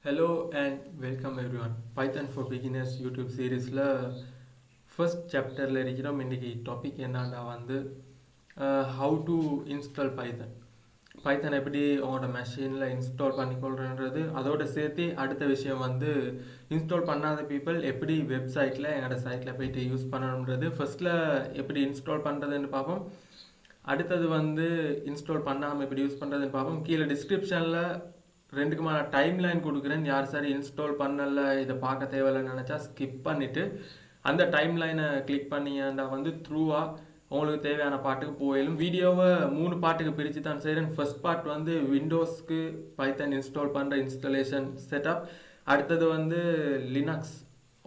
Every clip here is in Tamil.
Hello and welcome everyone. Python for Beginners YouTube series first chapter la இருக்கிறோம். இன்னைக்கு டாபிக் என்னன்னா வந்து how to install Python. Python எப்படி உங்களோட மெஷினில் இன்ஸ்டால் பண்ணிக்கொள்றன்றது அதோட சேர்த்து அடுத்த விஷயம் வந்து இன்ஸ்டால் பண்ணாத பீப்புள் எப்படி வெப்சைட்டில் எங்களோட சைட்டில் போயிட்டு யூஸ் பண்ணணுன்றது ஃபர்ஸ்ட்டில் எப்படி இன்ஸ்டால் பண்ணுறதுன்னு பார்ப்போம். அடுத்தது வந்து இன்ஸ்டால் பண்ணாமல் எப்படி யூஸ் பண்ணுறதுன்னு பார்ப்போம். கீழே டிஸ்கிரிப்ஷனில் ரெண்டுக்குமான டைம் லைன் கொடுக்குறேன். யார் சார் இன்ஸ்டால் பண்ணல இதை பார்க்க தேவையில்லைன்னு நினச்சா ஸ்கிப் பண்ணிவிட்டு அந்த டைம் லைனை கிளிக் பண்ணியாண்டா வந்து த்ரூவாக உங்களுக்கு தேவையான பாட்டுக்கு போயிடும். வீடியோவை 3 பாட்டுக்கு பிரித்து தான் செய்கிறேன். ஃபர்ஸ்ட் பார்ட் வந்து விண்டோஸ்க்கு பைத்தன் இன்ஸ்டால் பண்ணுற இன்ஸ்டாலேஷன் செட்டப். அடுத்தது வந்து லினக்ஸ்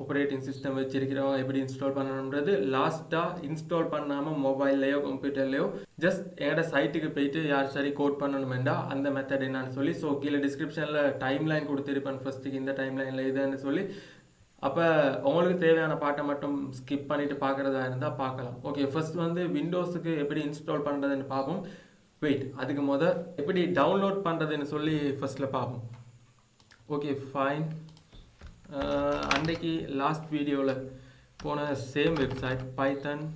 ஆப்ரேட்டிங் சிஸ்டம் வச்சிருக்கிறோம் எப்படி இன்ஸ்டால் பண்ணணுன்றது. லாஸ்ட்டாக இன்ஸ்டால் பண்ணாமல் மொபைல்லையோ கம்ப்யூட்டர்லையோ ஜஸ்ட் என்னோட சைட்டுக்கு போயிட்டு யார் சரி கோட் பண்ணணுமெண்டா அந்த மெத்தட் என்னன்னு சொல்லி ஸோ கீழே டிஸ்கிரிப்ஷனில் டைம் லைன் கொடுத்துருப்பேன். ஃபர்ஸ்ட்டுக்கு இந்த டைம் லைனில் இதுன்னு சொல்லி அப்போ உங்களுக்கு தேவையான பாட்டை மட்டும் ஸ்கிப் பண்ணிவிட்டு பார்க்குறதா இருந்தால் பார்க்கலாம். ஓகே, ஃபர்ஸ்ட் வந்து விண்டோஸுக்கு எப்படி இன்ஸ்டால் பண்ணுறதுன்னு பார்ப்போம். வெயிட், அதுக்கு எப்படி டவுன்லோட் பண்ணுறதுன்னு சொல்லி ஃபர்ஸ்ட்டில் பார்ப்போம். Okay fine. அன்றைக்கி லாஸ்ட் வீடியோவில் போன சேம் வெப்சைட் python.org.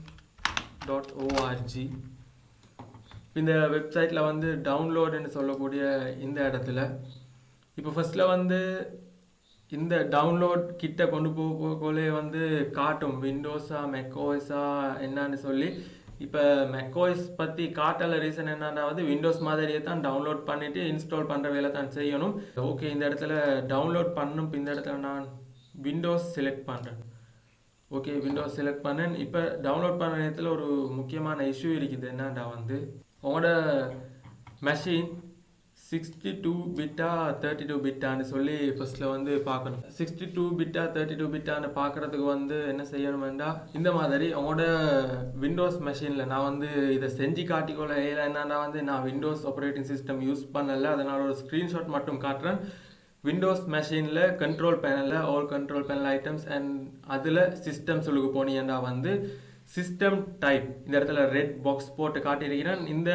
இந்த வெப்சைட்டில் வந்து டவுன்லோடுன்னு சொல்லக்கூடிய இந்த இடத்துல இப்போ ஃபர்ஸ்ட்டில் வந்து இந்த டவுன்லோட் கிட்ட கொண்டு போகலே வந்து காட்டும் விண்டோஸா மெக்கோஎஸா என்னன்னு சொல்லி. இப்போ மெக்கோஎஸ் பற்றி காட்டல ரீசன் என்னன்னா வந்து விண்டோஸ் மாதிரியே தான் டவுன்லோட் பண்ணிவிட்டு இன்ஸ்டால் பண்ணுற வேலை தான் செய்யணும். ஓகே, இந்த இடத்துல டவுன்லோட் பண்ணணும். இப்போ இந்த இடத்துல நான் விண்டோஸ் செலக்ட் பண்ணுறேன். ஓகே, விண்டோஸ் செலக்ட் பண்ணேன். இப்போ டவுன்லோட் பண்ணுற நேரத்தில் ஒரு முக்கியமான இஷ்யூ இருக்குது. என்னன்னா வந்து உங்களோட மெஷின் 62 பிட்டா 32 பிட்டான்னு சொல்லி ஃபர்ஸ்ட்டில் வந்து பார்க்கணும். 62 பிட்டா 32 பிட்டான்னு பார்க்குறதுக்கு வந்து என்ன செய்யணுமெண்டா இந்த மாதிரி உங்களோட விண்டோஸ் மெஷினில் நான் வந்து இதை செஞ்சு காட்டிக்கொள்ள என்னன்னா வந்து நான் விண்டோஸ் ஆப்ரேட்டிங் சிஸ்டம் யூஸ் பண்ணலை, அதனால் ஒரு ஸ்க்ரீன்ஷாட் மட்டும் காட்டுறேன். விண்டோஸ் மெஷினில் கண்ட்ரோல் பேனலில் all control panel items and அதில் சிஸ்டம் சொல்லுக்கு போனீங்கன்னா வந்து சிஸ்டம் டைப் இந்த இடத்துல ரெட் பாக்ஸ் போட்டு காட்டியிருக்கிறேன். இந்த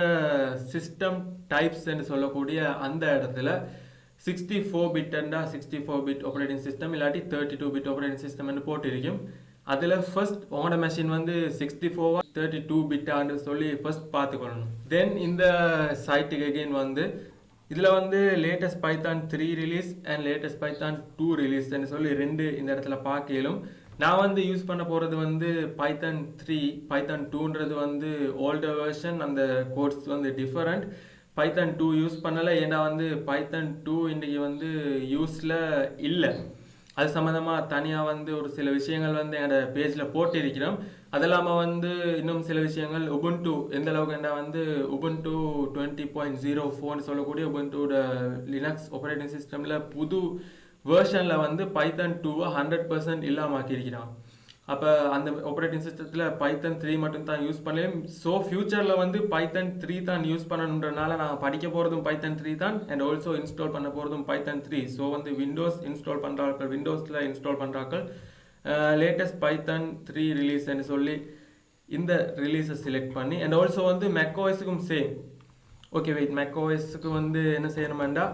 சிஸ்டம் டைப்ஸ்ன்னு சொல்லக்கூடிய அந்த இடத்துல 64 பிட்டா 64 பிட் ஆப்ரேட்டிங் சிஸ்டம் இல்லாட்டி 32 பிட் ஆப்ரேட்டிங் சிஸ்டம்னு போட்டிருக்கும். அதில் ஃபர்ஸ்ட் உங்களோட மெஷின் வந்து 64 32 பிட்டான்னு சொல்லி ஃபர்ஸ்ட் பார்த்துக்கொள்ளணும். தென் இந்த சைட்டுக்கு அகெயின் வந்து இதில் வந்து latest Python 3 release and latest Python 2 ரிலீஸ்ன்னு சொல்லி ரெண்டு இந்த இடத்துல பார்க்கலும். நான் வந்து யூஸ் பண்ண போகிறது வந்து பைத்தான் 3 பைத்தான் 2ன்றது வந்து ஓல்டர் வெர்ஷன். அந்த கோர்ஸ் வந்து டிஃபரெண்ட். பைத்தான் 2 யூஸ் பண்ணலை, ஏன்னா வந்து பைத்தான் 2 இன்றைக்கி வந்து யூஸில் இல்லை. அது சம்மந்தமாக தனியாக வந்து ஒரு சில விஷயங்கள் வந்து என்னோட பேஜில் போட்டிருக்கிறோம். அது இல்லாமல் வந்து இன்னும் சில விஷயங்கள் உபுண்டு எந்த அளவுக்கு என்ன வந்து உபுண்டு 20.04 சொல்லக்கூடிய உபுண்டோட லினக்ஸ் ஆப்ரேட்டிங் சிஸ்டமில் புது வேர்ஷனில் வந்து பைத்தான் 2 100% இல்லாமல் ஆக்கியிருக்கிறான். அப்போ அந்த ஆப்ரேட்டிங் சிஸ்டத்தில் பைத்தான் 3 மட்டும் தான் யூஸ் பண்ணலையும். ஸோ ஃபியூச்சரில் வந்து பைத்தான் 3 தான் யூஸ் பண்ணணுன்றனால நான் படிக்க போகிறதும் பைத்தான் 3 தான் அண்ட் ஆல்சோ இன்ஸ்டால் பண்ண போகிறதும் பைத்தான் 3. ஸோ வந்து விண்டோஸ் இன்ஸ்டால் பண்ணுறாக்கள் விண்டோஸில் இன்ஸ்டால் பண்ணுறாக்கள் லேட்டஸ்ட் பைத்தான் 3 ரிலீஸ்ன்னு சொல்லி இந்த ரிலீஸை செலக்ட் பண்ணி அண்ட் ஆல்சோ வந்து மெக்கோஎஸுக்கும் சேம். ஓகே வெயிட், மெக்கோஎஸுக்கு வந்து என்ன செய்யணுமெண்டா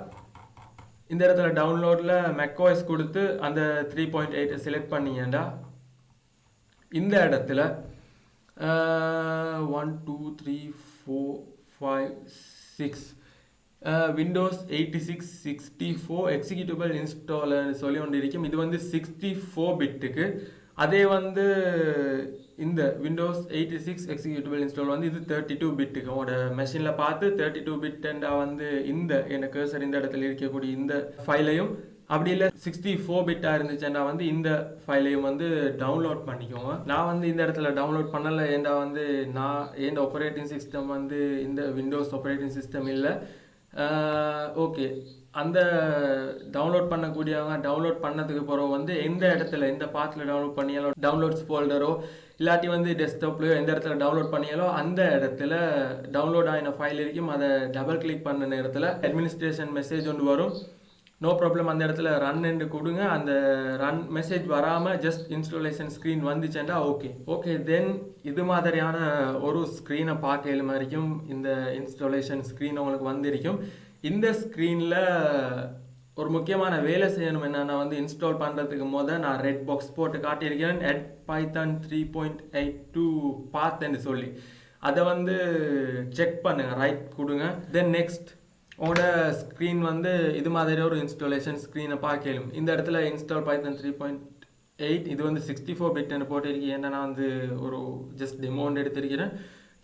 இந்த இடத்துல டவுன்லோடில் மெக்கோஎஸ் கொடுத்து அந்த 3.8 செலக்ட் பண்ணிங்கண்டா இந்த இடத்துல 1 2 3 4 5 6 விண்டோஸ் 86 64 எக்ஸிக்யூட்டிபிள் இன்ஸ்டால்னு சொல்லி ஒன்று இருக்கும். இது வந்து 64 பிட்டுக்கு. அதே வந்து இந்த விண்டோஸ் 86 எக்ஸிக்யூட்டிபிள் இன்ஸ்டால் வந்து இது 32 பிட்டுக்கு. உங்களோட மெஷினில் பார்த்து 32 பிட்டா வந்து இந்த எனக்கு கர்சர் இந்த இடத்துல இருக்கக்கூடிய இந்த ஃபைலையும் அப்படி இல்லை 64 பிட்டாக இருந்துச்சுன்னா வந்து இந்த ஃபைலையும் வந்து டவுன்லோட் பண்ணிக்கோங்க. நான் வந்து இந்த இடத்துல டவுன்லோட் பண்ணலை, ஏண்டா வந்து நான் என் ஆப்ரேட்டிங் சிஸ்டம் வந்து இந்த விண்டோஸ் ஆப்ரேட்டிங் சிஸ்டம் இல்லை. ஓகே, அந்த டவுன்லோட் பண்ணக்கூடியவங்க டவுன்லோட் பண்ணதுக்கு பிறகு வந்து எந்த இடத்துல எந்த பாத்தில் டவுன்லோட் பண்ணியாலோ டவுன்லோட்ஸ் ஃபோல்டரோ இல்லாட்டி வந்து டெஸ்க்டாப்லையோ எந்த இடத்துல டவுன்லோட் பண்ணியாலோ அந்த இடத்துல டவுன்லோட் ஆகின ஃபைல் இருக்கும். அதை டபுள் கிளிக் பண்ண நேரத்தில் அட்மினிஸ்ட்ரேஷன் மெசேஜ் ஒன்று வரும். நோ ப்ராப்ளம், அந்த இடத்துல ரன் என்று கொடுங்க. அந்த ரன் மெசேஜ் வராமல் ஜஸ்ட் இன்ஸ்டாலேஷன் ஸ்க்ரீன் வந்துச்சேன்டா ஓகே தென் இது மாதிரியான ஒரு ஸ்க்ரீனை பார்க்க மாதிரிக்கும் இந்த இன்ஸ்டாலேஷன் ஸ்க்ரீன் உங்களுக்கு வந்திருக்கும். இந்த ஸ்க்ரீனில் ஒரு முக்கியமான வேலை செய்யணும் என்னன்னா வந்து இன்ஸ்டால் பண்ணுறதுக்கு நான் ரெட் பாக்ஸ் போட்டு காட்டியிருக்கிறேன் Python 3.82 பார்த்தேன்னு சொல்லி அதை வந்து செக் பண்ணுங்கள், ரைட் கொடுங்க. தென் நெக்ஸ்ட் உங்களோட ஸ்க்ரீன் வந்து இது மாதிரி ஒரு இன்ஸ்டாலேஷன் ஸ்க்ரீனை பார்க்கலும். இந்த இடத்துல இன்ஸ்டால் Python 3.8 இது வந்து 64 பிட்னு போட்டிருக்கேன். ஏன்னா நான் வந்து ஒரு ஜஸ்ட் டெமோன்னு எடுத்திருக்கிறேன்.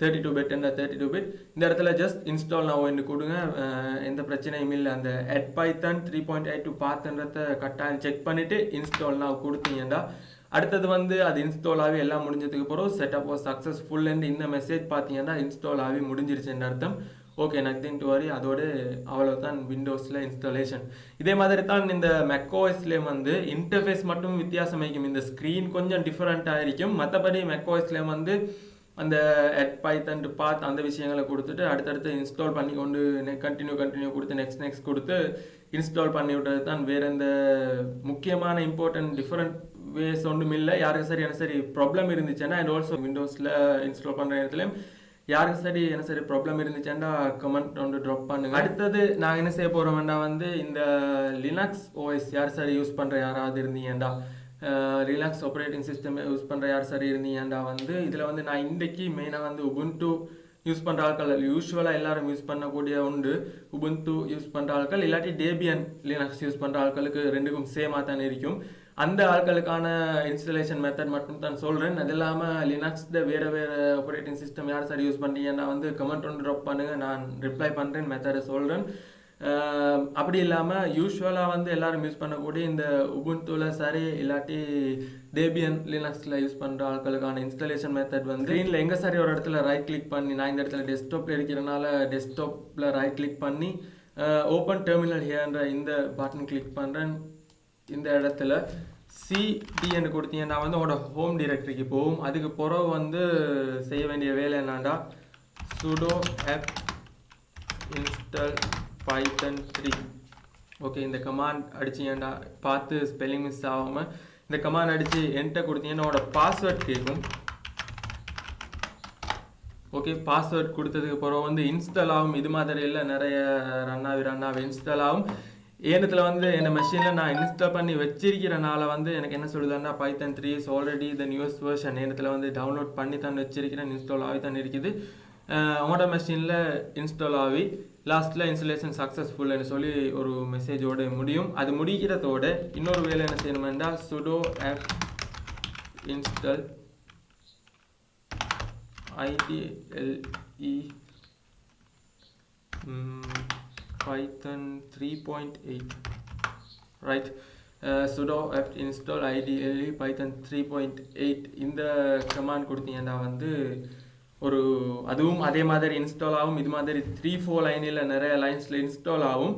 32 பிட் என்ன 32 பிட். இந்த இடத்துல ஜஸ்ட் இன்ஸ்டால் நான் ஒன்று கொடுங்க, எந்த பிரச்சனையும் இல்லை. அந்த Python 3.82 பார்த்துன்றத கட்டாயம் செக் பண்ணிவிட்டு இன்ஸ்டால் நான் கொடுத்தீங்கன்னா அடுத்தது வந்து அது இன்ஸ்டால் ஆகி எல்லாம் முடிஞ்சதுக்கு பிறகு செட்டப் வாஸ் சக்ஸஸ்ஃபுல் இந்த மெசேஜ் பார்த்தீங்கன்னா இன்ஸ்டால் ஆகி முடிஞ்சிருச்சுன்னு அர்த்தம். Okay, nothing to worry. அதோடு அவ்வளோதான் விண்டோஸில் இன்ஸ்டாலேஷன். இதே மாதிரி தான் இந்த மெக்கோஎஸ்லேயும் வந்து இன்டர்ஃபேஸ் மட்டும் வித்தியாசம் வைக்கும். இந்த ஸ்க்ரீன் கொஞ்சம் டிஃப்ரெண்ட்டாக இருக்கும். மற்றபடி மெக்கோஎஸ்லேயும் வந்து அந்த Python பார்த்து அந்த விஷயங்களை கொடுத்துட்டு அடுத்தடுத்து இன்ஸ்டால் பண்ணி கொண்டு கண்டினியூ கொடுத்து நெக்ஸ்ட் கொடுத்து இன்ஸ்டால் பண்ணி விட்டது தான். வேறு எந்த முக்கியமான இம்பார்ட்டன்ட் டிஃப்ரெண்ட் வேஸ் ஒன்றும் இல்லை. யாருக்கு எனக்கு சரி ப்ராப்ளம் இருந்துச்சுன்னா அண்ட் ஆல்சோ விண்டோஸில் இன்ஸ்டால் பண்ணுற இடத்துலையும் யாருக்கு எனக்கு சரி ப்ராப்ளம் இருந்துச்சுன்னா கமெண்ட் ஒன்று ட்ராப் பண்ணுங்க. அடுத்தது நான் என்ன செய்ய போகிறோம்னா வந்து இந்த லினக்ஸ் ஓஎஸ் யார் யூஸ் பண்ணுற யாராவது இருந்தீங்கண்டா, ரிலாக்ஸ் ஆப்ரேட்டிங் சிஸ்டம் யூஸ் பண்ணுற யார் இருந்தீங்கண்டா வந்து இதில் வந்து நான் இன்றைக்கி மெயினாக வந்து உபுண்டு யூஸ் பண்ணுற ஆட்கள் யூஸ்வலாக எல்லாரும் யூஸ் பண்ணக்கூடிய உண்டு. உபுண்டு யூஸ் பண்ணுற ஆட்கள் இல்லாட்டி டேபியன் லினக்ஸ் யூஸ் பண்ணுற ஆட்களுக்கு ரெண்டுக்கும் சேமாக தான் இருக்கும். அந்த ஆட்களுக்கான இன்ஸ்டலேஷன் மெத்தட் மட்டும் தான் சொல்கிறேன். அது இல்லாமல் லினக்ஸில் வேறு ஆப்ரேட்டிங் சிஸ்டம் யார் யூஸ் பண்ணுறீங்கன்னா வந்து கமெண்ட் ஒன்று ட்ராப் பண்ணுங்கள், நான் ரிப்ளை பண்ணுறேன், மெத்தடை சொல்கிறேன். அப்படி இல்லாமல் யூஸ்வலாக வந்து எல்லாரும் யூஸ் பண்ணக்கூடிய இந்த உபுண்டுவில் சரி இல்லாட்டி டேபியன் லினக்ஸில் யூஸ் பண்ணுற ஆட்களுக்கான இன்ஸ்டாலேஷன் மெத்தட் வந்து ஸ்க்ரீனில் எங்கே சரி ஒரு இடத்துல ரைட் கிளிக் பண்ணி, நான் இந்த இடத்துல டெஸ்க்டாப்பில் இருக்கிறனால டெஸ்க்டாப்பில் ரைட் கிளிக் பண்ணி ஓப்பன் டெர்மினல் ஹியர்ன்ற இந்த பட்டன் கிளிக் பண்ணுறேன். இந்த இடத்துல சிடின்னு கொடுத்தீங்கன்னா வந்து உங்களோட ஹோம் டைரக்டரிக்கு போகும். அதுக்கு பிறகு வந்து செய்ய வேண்டிய வேலை என்னன்னா sudo apt install Python 3. Okay, இந்த கமாண்ட் அடிச்சிங்கன்னா பார்த்து ஸ்பெல்லிங் மிஸ் ஆகாமல் இந்த கமாண்ட் அடித்து என்டர் கொடுத்தீங்கன்னா உங்களோட பாஸ்வேர்ட் கேட்கும். ஓகே, பாஸ்வேர்ட் கொடுத்ததுக்கு பிறகு வந்து இன்ஸ்டால் ஆகும். இது மாதிரி இல்லை, நிறைய ரன்னாவி இன்ஸ்டால் ஆகும். ஏனத்தில் வந்து என் மெஷினில் நான் இன்ஸ்டால் பண்ணி வச்சிருக்கிறனால வந்து எனக்கு என்ன சொல்லுதுன்னா Python 3 is already the newest version. ஏனத்தில் வந்து டவுன்லோட் பண்ணி தான் வச்சிருக்கிறேன், இன்ஸ்டால் ஆகி தான் இருக்குது. உங்களோட மெஷினில் இன்ஸ்டால் ஆகி லாஸ்ட்டில் இன்ஸ்டலேஷன் சக்ஸஸ்ஃபுல்னு சொல்லி ஒரு மெசேஜோடு முடியும். அது முடிக்கிறதோட இன்னொரு வேலை என்ன செய்யணுமெண்டா sudo apt install IDLE Python 3.8 right. sudo apt install IDLE Python 3.8 இந்த கமாண்ட் கொடுத்தீங்கன்னா வந்து ஒரு அதுவும் அதே மாதிரி இன்ஸ்டால் ஆகும். இது மாதிரி 3-4 லைனில் நிறைய லைன்ஸில் இன்ஸ்டால் ஆகும்.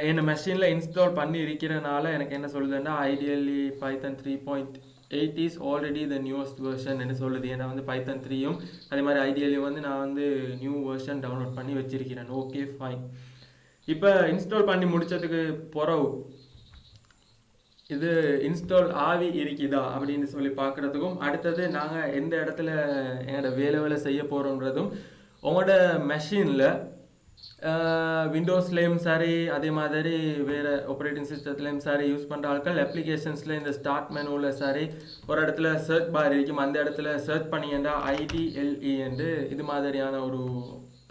என் மெஷினில் இன்ஸ்டால் பண்ணி இருக்கிறனால எனக்கு என்ன சொல்லுதுன்னா IDLE Python 3.8 is already the newest version என்ன சொல்லுது. ஏன்னா வந்து Python 3யும் அதே மாதிரி IDLE வந்து நான் வந்து நியூ வெர்ஷன் டவுன்லோட் பண்ணி வச்சிருக்கிறேன். Okay fine. இப்போ இன்ஸ்டால் பண்ணி முடித்ததுக்கு பிறகு இது இன்ஸ்டால் ஆகி இருக்குதா அப்படின்னு சொல்லி பார்க்குறதுக்கும் அடுத்தது நாங்கள் எந்த இடத்துல எங்களோட வேலை செய்ய போகிறோன்றதும் உங்களோட மெஷினில் விண்டோஸ்லேயும் சரி அதே மாதிரி வேறு ஆப்ரேட்டிங் சிஸ்டத்துலேயும் சரி யூஸ் பண்ணுற ஆட்கள் அப்ளிகேஷன்ஸில் இந்த ஸ்டார்ட் மெனுவில் சரி ஒரு இடத்துல சர்ச் பார் இருக்கும். அந்த இடத்துல சர்ச் பண்ணிங்கன்னா IDLE என்று இது மாதிரியான ஒரு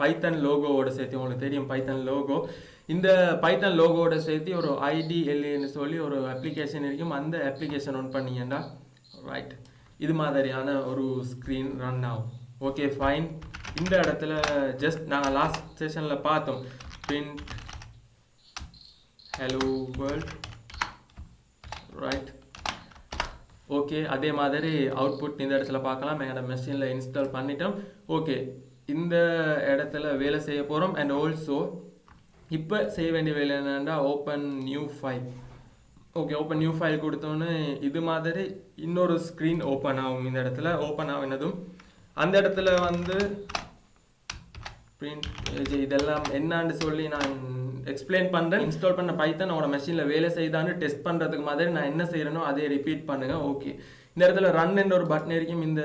பைத்தன் லோகோவோட சேர்த்து உங்களுக்கு தெரியும் பைத்தன் லோகோ. இந்த பைத்தன் லோகோவோட சேர்த்து ஒரு IDLEன்னு சொல்லி ஒரு அப்ளிகேஷன் இருக்கும். அந்த அப்ளிகேஷன் ஒன் பண்ணிங்கன்னா ரைட் இது மாதிரியான ஒரு ஸ்க்ரீன் ரன் ஆகும். Okay fine. இந்த இடத்துல ஜஸ்ட் நாங்கள் லாஸ்ட் செஷனில் பார்த்தோம் print hello world right. Okay, அதே மாதிரி அவுட்புட் இந்த இடத்துல பார்க்கலாம். எங்களோட மெஷினில் இன்ஸ்டால் பண்ணிட்டோம். ஓகே, இந்த இடத்துல வேலை செய்ய போகிறோம். அண்ட் ஆல்சோ இப்போ செய்ய வேண்டிய வேலை என்னென்னா open new file. Okay, open new file கொடுத்தோன்னே இது மாதிரி இன்னொரு ஸ்க்ரீன் ஓப்பன் ஆகும். இந்த இடத்துல ஓப்பன் ஆகினதும் அந்த இடத்துல வந்து பிரிண்ட் இதெல்லாம் என்னான்னு சொல்லி நான் எக்ஸ்பிளைன் பண்ணுறேன். இன்ஸ்டால் பண்ண பைத்தன் உங்களோட மெஷினில் வேலை செய்தான்னு டெஸ்ட் பண்ணுறதுக்கு மாதிரி நான் என்ன செய்கிறேனோ அதே ரிப்பீட் பண்ணுங்கள். ஓகே, இந்த இடத்துல ரன் என்ற ஒரு பட்டன் இருக்கும். இந்த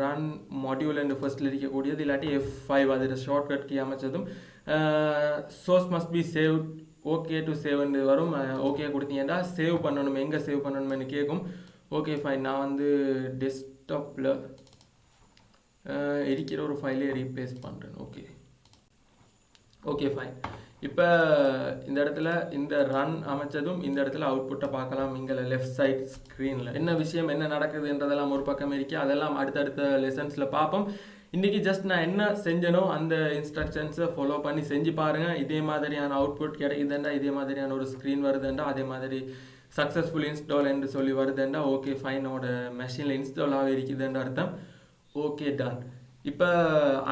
ரன் மாடியூல் என்று ஃபர்ஸ்ட்டில் இருக்கக்கூடியது இல்லாட்டி F5 அதில் ஷார்ட்கட் கீ அமைச்சதும் source must be save okay to சேவ்னு வரும். ஓகே கொடுத்தீங்கன்னா சேவ் பண்ணணும், எங்கே சேவ் பண்ணணும்னு கேட்கும். ஓகே ஃபைன், நான் வந்து டெஸ்க்டாப்பில் இருக்கிற ஒரு ஃபைலே ரீப்ளேஸ் பண்ணுறேன். Okay fine. இப்போ இந்த இடத்துல இந்த ரன் அமைச்சதும் இந்த இடத்துல அவுட்புட்டை பார்க்கலாம். இங்கே லெஃப்ட் சைட் ஸ்க்ரீனில் என்ன விஷயம் என்ன நடக்குதுன்றதெல்லாம் ஒரு பக்கம் இருக்கு. அதெல்லாம் அடுத்தடுத்த லெசன்ஸில் பார்ப்போம். இன்றைக்கி ஜஸ்ட் நான் என்ன செஞ்சனோ அந்த இன்ஸ்ட்ரக்ஷன்ஸை ஃபாலோ பண்ணி செஞ்சு பாருங்கள். இதே மாதிரியான அவுட்புட் கிடைக்குதுண்டா, இதே மாதிரியான ஒரு ஸ்க்ரீன் வருதுண்டா, அதே மாதிரி சக்ஸஸ்ஃபுல் இன்ஸ்டால் என்று சொல்லி வருதுண்டா ஓகே ஃபைன், என்னோட மெஷினில் இன்ஸ்டால் ஆகி இருக்குதுன்ற அர்த்தம். Okay done. இப்போ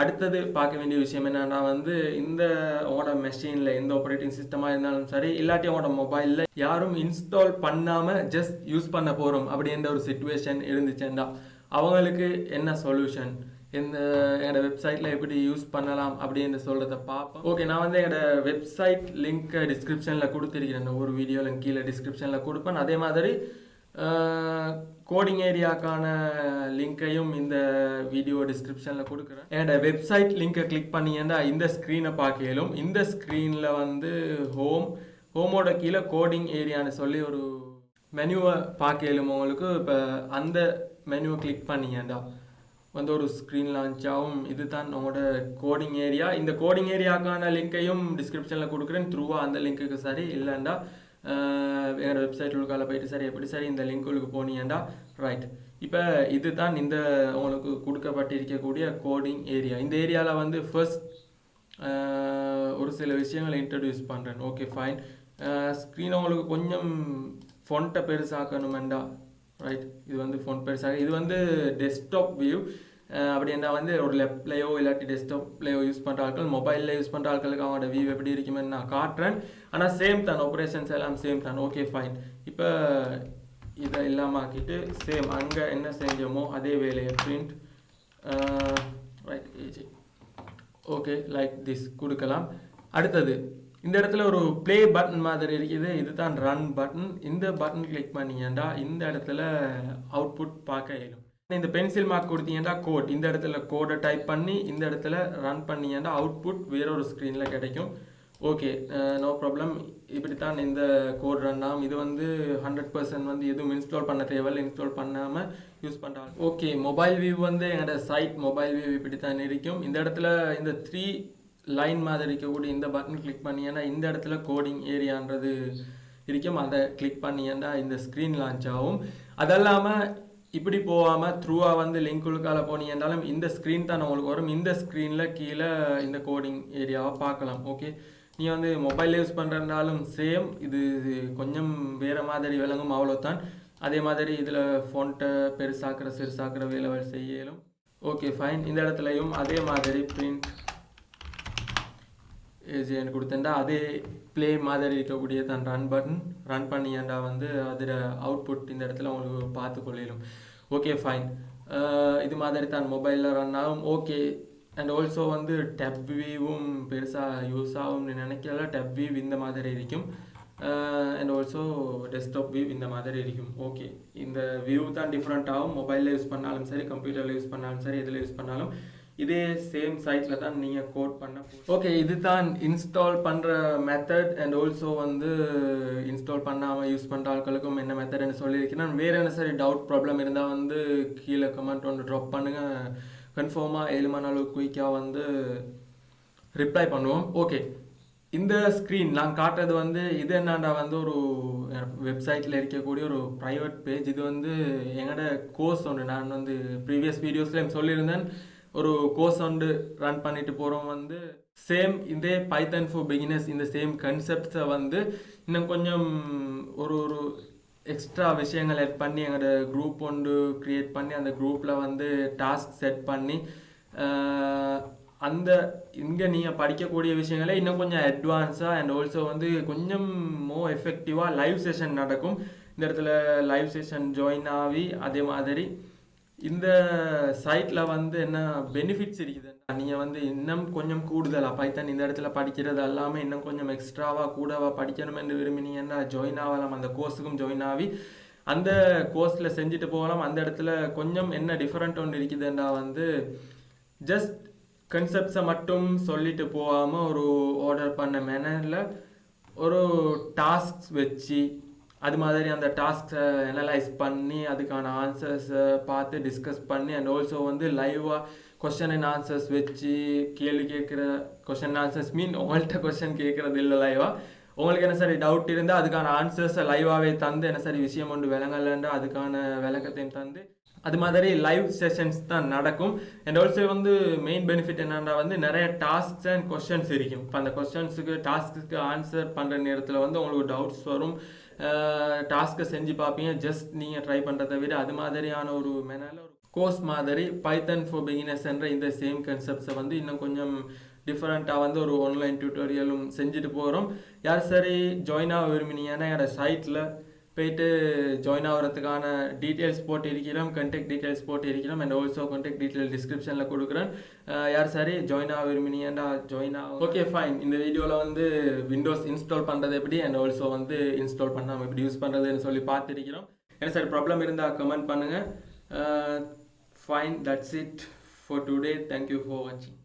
அடுத்தது பார்க்க வேண்டிய விஷயம் என்னன்னா வந்து இந்த உங்களோட மெஷினில் எந்த ஆப்ரேட்டிங் சிஸ்டமாக இருந்தாலும் சரி, இல்லாட்டி உங்களோட மொபைலில் யாரும் இன்ஸ்டால் பண்ணாமல் ஜஸ்ட் யூஸ் பண்ண போகிறோம் அப்படின்ற ஒரு சிச்சுவேஷன் இருந்துச்சுன்னா அவங்களுக்கு என்ன சொல்யூஷன், என்னோட வெப்சைட்டில் எப்படி யூஸ் பண்ணலாம் அப்படின்னு சொல்கிறத பார்ப்போம். ஓகே, நான் வந்து என்னோட வெப்சைட் லிங்க் டிஸ்கிரிப்ஷனில் கொடுத்துருக்கிறேன். ஒரு வீடியோவில் கீழே டிஸ்கிரிப்ஷனில் கொடுப்பேன். அதே மாதிரி கோடிங் ஏரியாக்கான லிங்கையும் இந்த வீடியோ டிஸ்கிரிப்ஷனில் கொடுக்குறேன். என்னோட வெப்சைட் லிங்கை கிளிக் பண்ணிங்கன்னா இந்த ஸ்க்ரீனை பார்க்கலும். இந்த ஸ்க்ரீனில் வந்து ஹோமோட கீழே கோடிங் ஏரியான்னு சொல்லி ஒரு மெனுவை பார்க்கலும் உங்களுக்கு. இப்போ அந்த மெனுவை கிளிக் பண்ணிங்கண்டா வந்து ஒரு ஸ்க்ரீன் லான்ச் ஆகும். இது தான் உங்களோட கோடிங் ஏரியா. இந்த கோடிங் ஏரியாக்கான லிங்கையும் டிஸ்கிரிப்ஷனில் கொடுக்குறேன். த்ரூவாக அந்த லிங்க்குக்கு சரி, இல்லைண்டா வேறு வெப்சைட் உள்ளுக்கால போயிட்டு சரி எப்படி சரி இந்த லிங்க் உங்களுக்கு போனீங்கண்டா ரைட். இப்போ இது தான் இந்த உங்களுக்கு கொடுக்கப்பட்டிருக்கக்கூடிய கோடிங் ஏரியா. இந்த ஏரியாவில் வந்து ஃபர்ஸ்ட் ஒரு சில விஷயங்களை இன்ட்ரடியூஸ் பண்ணுறேன். Okay fine. ஸ்க்ரீனை உங்களுக்கு கொஞ்சம் ஃபொண்ட்டை பெருசாக்கணுமெண்டா ரைட். இது வந்து ஃபோன் பெருசாக, இது வந்து டெஸ்க்டாப் வியூ. அப்படின்னா வந்து ஒரு லெப்ட்லேயோ இல்லாட்டி டெஸ்க்டாப்லேயோ யூஸ் பண்ணுற ஆட்கள், மொபைலில் யூஸ் பண்ணுற ஆட்களுக்கு அவங்களோட வியூ எப்படி இருக்குமென்னு நான் காட்டுறேன். ஆனால் சேம் தான், ஆப்ரேஷன்ஸ் எல்லாம் சேம் தான். Okay fine. இப்போ இதை இல்லாமல் ஆக்கிட்டு சேம் அங்கே என்ன செஞ்சோமோ அதே வேலையை பிரிண்ட் ரைட் ஏஜி ஓகே லைக் திஸ் கொடுக்கலாம். அடுத்தது இந்த இடத்துல ஒரு ப்ளே பட்டன் மாதிரி இருக்குது. இதுதான் ரன் பட்டன். இந்த பட்டன் கிளிக் பண்ணிங்கன்னா இந்த இடத்துல அவுட்புட் பார்க்க இயலும். இந்த பென்சில் மார்க் கொடுத்தீங்கன்னா கோட், இந்த இடத்துல கோடை டைப் பண்ணி இந்த இடத்துல ரன் பண்ணிங்கன்னா அவுட்புட் வேறொரு ஸ்க்ரீனில் கிடைக்கும். Okay no problem. இப்படித்தான் இந்த கோட் ரன் ஆகும். இது வந்து 100% வந்து எதுவும் இன்ஸ்டால் பண்ண தேவையில்லை, இன்ஸ்டால் பண்ணாமல் யூஸ் பண்ணுறாங்க. ஓகே, மொபைல் வியூ வந்து என்னோட சைட் மொபைல் வியூ இப்படித்தான் இருக்கும். இந்த இடத்துல இந்த 3 லைன் மாதிரி இருக்கக்கூடிய இந்த பட்டன் கிளிக் பண்ணிங்கன்னா இந்த இடத்துல கோடிங் ஏரியான்றது இருக்கும். அதை கிளிக் பண்ணிங்கன்னா இந்த ஸ்க்ரீன் லான்ச் ஆகும். அதெல்லாமல் இப்படி போகாமல் த்ரூவாக வந்து லிங்க் உள்ளுக்கால போனீங்கன்னாலும் இந்த ஸ்க்ரீன் தான் உங்களுக்கு வரும். இந்த ஸ்க்ரீனில் கீழே இந்த கோடிங் ஏரியாவை பார்க்கலாம். ஓகே, நீ வந்து மொபைல் யூஸ் பண்ணுறதுனாலும் சேம், இது கொஞ்சம் வேறு மாதிரி விளங்கும் அவ்வளோதான். அதே மாதிரி இதில் ஃபோன்ட்டை பெருசாக்குற சிறுசாக்குற வேலை செய்யலும். Okay fine. இந்த இடத்துலையும் அதே மாதிரி பிரிண்ட் ஏஜின்னு கொடுத்தேன்டா அதே ப்ளே மாதிரி இருக்கக்கூடிய தான் ரன் பட்டன். ரன் பண்ணியாண்டா வந்து அதில் அவுட்புட் இந்த இடத்துல உங்களுக்கு பார்த்து கொள்ளிடும். Okay fine. இது மாதிரி தான் மொபைலில் ரன் ஆகும். ஓகே, அண்ட் ஆல்சோ வந்து டெப் வியூவும் பெருசாக யூஸ் ஆகும்னு நினைக்கல. டெப் வியூ இந்த மாதிரி இருக்கும். அண்ட் ஆல்சோ டெஸ்க்டாப் வியூ இந்த மாதிரி இருக்கும். ஓகே, இந்த வியூ தான் டிஃப்ரெண்ட் ஆகும். மொபைலில் யூஸ் பண்ணாலும் சரி, கம்ப்யூட்டரில் யூஸ் பண்ணாலும் சரி, எதில் யூஸ் பண்ணாலும் இதே சேம் சைட்டில் தான் நீங்கள் கோட் பண்ண. ஓகே, இது தான் இன்ஸ்டால் பண்ணுற மெத்தட். அண்ட் ஆல்சோ வந்து இன்ஸ்டால் பண்ணாமல் யூஸ் பண்ணுற ஆட்களுக்கும் என்ன மெத்தட்னு சொல்லியிருக்கிறேன். வேறு என்ன சரி டவுட் ப்ராப்ளம் இருந்தால் வந்து கீழே கமெண்ட் ஒன்று ட்ராப் பண்ணுங்கள். கன்ஃபார்மாக 7 மணி அளவு குயிக்காக வந்து ரிப்ளை பண்ணுவோம். ஓகே, இந்த ஸ்க்ரீன் நான் காட்டுறது வந்து இது என்னண்டா வந்து ஒரு வெப்சைட்டில் இருக்கக்கூடிய ஒரு ப்ரைவேட் பேஜ். இது வந்து எங்களோட கோர்ஸ் ஒன்று நான் வந்து ப்ரீவியஸ் வீடியோஸ்லேயும் சொல்லியிருந்தேன். ஒரு கோர்ஸ் ஒன்று ரன் பண்ணிட்டு போகிறோம். வந்து சேம் இதே பைத்தன் ஃபார் பிகினர்ஸ் இந்த சேம் கன்செப்ட்ஸை வந்து இன்னும் கொஞ்சம் ஒரு எக்ஸ்ட்ரா விஷயங்கள் ஆட் பண்ணி எங்களோட குரூப் ஒன்று க்ரியேட் பண்ணி அந்த குரூப்பில் வந்து டாஸ்க் செட் பண்ணி அந்த இங்கே நீங்கள் படிக்கக்கூடிய விஷயங்களே இன்னும் கொஞ்சம் அட்வான்ஸாக அண்ட் ஆல்சோ வந்து கொஞ்சம் மோர் எஃபெக்டிவாக லைவ் செஷன் நடக்கும். இந்த இடத்துல லைவ் செஷன் ஜாயின் ஆகி அதே மாதிரி இந்த சைட்டில் வந்து என்ன பெனிஃபிட்ஸ் இருக்குது, நீங்கள் வந்து இன்னும் கொஞ்சம் கூடுதலாக பைத்தன் இந்த இடத்துல படிக்கிறது எல்லாமே இன்னும் கொஞ்சம் எக்ஸ்ட்ராவாக கூடவாக படிக்கணும்னு விரும்பினீங்கன்னா ஜாயின் ஆகலாம். அந்த கோர்ஸுக்கும் ஜாயின் ஆகி அந்த கோர்ஸில் செஞ்சுட்டு போகலாம். அந்த இடத்துல கொஞ்சம் என்ன டிஃப்ரெண்ட் ஒன்று இருக்குதுன்னா வந்து ஜஸ்ட் கன்செப்ட்ஸை மட்டும் சொல்லிட்டு போகாமல் ஒரு ஆர்டர் பண்ண மேனரில் ஒரு டாஸ்க்ஸ் வச்சு அது மாதிரி அந்த டாஸ்க்ஸை அனலைஸ் பண்ணி அதுக்கான ஆன்சர்ஸை பார்த்து டிஸ்கஸ் பண்ணி அண்ட் ஆல்சோ வந்து லைவாக கொஸ்டின் அண்ட் ஆன்சர்ஸ் வச்சு கேள்வி கேட்குற கொஸ்டின் ஆன்சர்ஸ் மீன் உங்கள்கிட்ட கொஸ்டின் கேட்குறது இல்லை லைவாக உங்களுக்கு என்ன சரி டவுட் இருந்தால் அதுக்கான ஆன்சர்ஸை லைவாகவே தந்து என்ன சரி விஷயம் ஒன்று விளங்கலைன்றா அதுக்கான விளக்கத்தையும் தந்து அது மாதிரி லைவ் செஷன்ஸ் தான் நடக்கும். அண்ட் ஆல்சோ வந்து மெயின் பெனிஃபிட் என்னன்னா வந்து நிறைய டாஸ்க்ஸ் அண்ட் கொஸ்டின்ஸ் இருக்கும். இப்போ அந்த கொஸ்டின்ஸுக்கு டாஸ்க்கு ஆன்சர் பண்ணுற நேரத்தில் வந்து உங்களுக்கு டவுட்ஸ் வரும், டாஸ்க்கை செஞ்சு பார்ப்பீங்க, ஜஸ்ட் நீங்கள் ட்ரை பண்ணுறதை விட அது மாதிரியான ஒரு மெனால ஒரு கோர்ஸ் மாதிரி பைத்தன் ஃபார் பிகினர்ஸ் என்ற இந்த சேம் கன்செப்ட்ஸை வந்து இன்னும் கொஞ்சம் டிஃப்ரெண்ட்டாக வந்து ஒரு ஆன்லைன் டியூட்டோரியலும் செஞ்சுட்டு போகிறோம். யார் சரி ஜாயின் ஆக விரும்பினீங்கன்னா என்னோட சைட்டில் போயிட்டு ஜாயின் ஆகிறதுக்கான டீட்டெயில்ஸ் போட்டு இருக்கிறோம், கண்டெக்ட் டீட்டெயில்ஸ் போட்டு இருக்கிறோம் அண்ட் ஆல்சோ கான்டாக்ட் டீட்டெயில் டிஸ்கிரிப்ஷனில் கொடுக்குறேன். யார் சரி ஜாயின் ஆக விரும்பினீங்கன்னா ஜாயின் ஆகும். Okay fine. இந்த வீடியோவில் வந்து விண்டோஸ் இன்ஸ்டால் பண்ணுறது எப்படி அண்ட் ஆல்சோ வந்து இன்ஸ்டால் பண்ணாமல் எப்படி யூஸ் பண்ணுறதுன்னு சொல்லி பார்த்துருக்கிறோம். என்ன சார் ப்ராப்ளம் இருந்தால் கமெண்ட் பண்ணுங்கள். Fine, that's it for today. Thank you for watching.